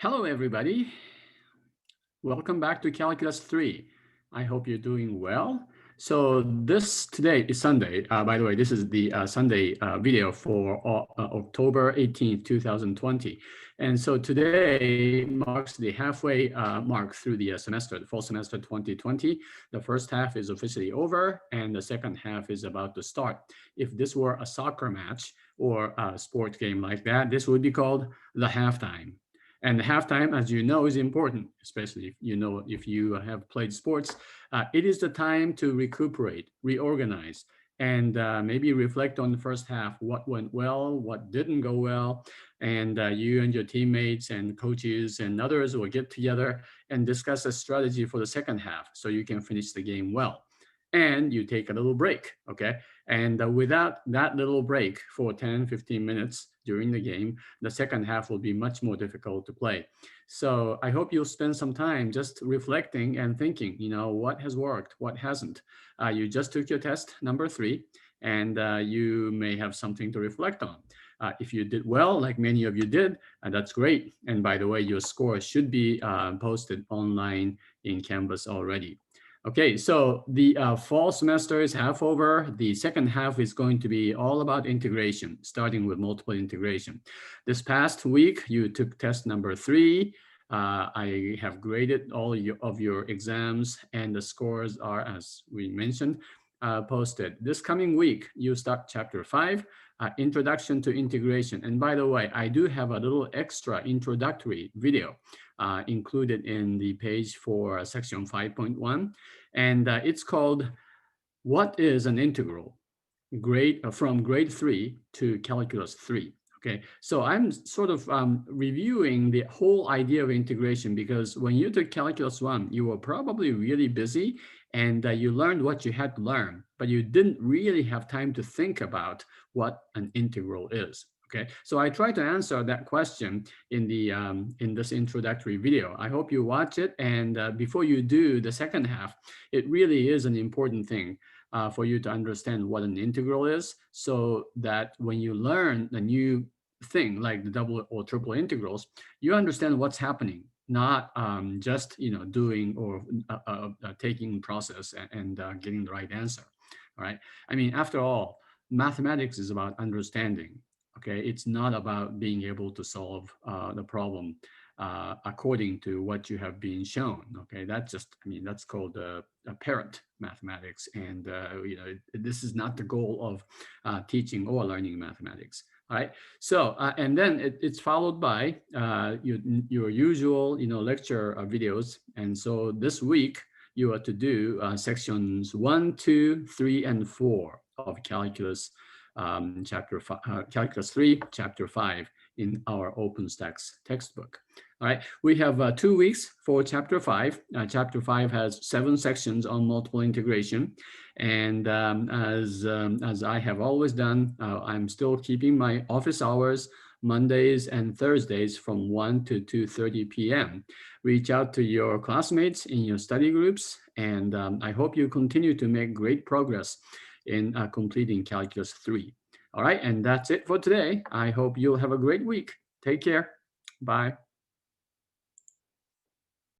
Hello, everybody. Welcome back to Calculus 3. I hope you're doing well. So today is Sunday. By the way, this is the Sunday video for October 18th, 2020. And so today marks the halfway mark through the semester, the fall semester 2020. The first half is officially over and the second half is about to start. If this were a soccer match or a sport game like that, this would be called the halftime. And halftime, as you know, is important, especially if you have played sports. It is the time to recuperate, reorganize, and maybe reflect on the first half, what went well, what didn't go well. And you and your teammates and coaches and others will get together and discuss a strategy for the second half so you can finish the game well. And you take a little break, okay? And without that little break for 10, 15 minutes during the game, the second half will be much more difficult to play. So I hope you'll spend some time just reflecting and thinking, what has worked, what hasn't. You just took your test number 3, and you may have something to reflect on. If you did well, like many of you did, that's great. And by the way, your score should be posted online in Canvas already. Okay, so the fall semester is half over. The second half is going to be all about integration, starting with multiple integration. This past week, you took test number 3. I have graded all of your exams, and the scores are, as we mentioned, posted. This coming week, you start chapter 5, Introduction to Integration. And by the way, I do have a little extra introductory video included in the page for section 5.1. And it's called What is an Integral? From grade 3 to calculus 3. Okay, so I'm sort of reviewing the whole idea of integration because when you took calculus 1, you were probably really busy and you learned what you had to learn, but you didn't really have time to think about what an integral is. Okay, so I try to answer that question in this introductory video. I hope you watch it, and before you do the second half, it really is an important thing for you to understand what an integral is, so that when you learn a new thing like the double or triple integrals, you understand what's happening, not just doing or taking process and getting the right answer. All right. I mean, after all, mathematics is about understanding. Okay, it's not about being able to solve the problem according to what you have been shown. Okay, that's called apparent mathematics, and this is not the goal of teaching or learning mathematics. All right, so and then it's followed by your usual lecture videos, and so this week you are to do sections 1, 2, 3, and 4 of calculus. Calculus 3, Chapter 5 in our OpenStax textbook. All right, we have 2 weeks for Chapter 5. Chapter 5 has 7 sections on multiple integration. And as I have always done, I'm still keeping my office hours Mondays and Thursdays from 1 to 2:30 p.m. Reach out to your classmates in your study groups, and I hope you continue to make great progress in completing Calculus 3. All right, and that's it for today. I hope you'll have a great week. Take care. Bye.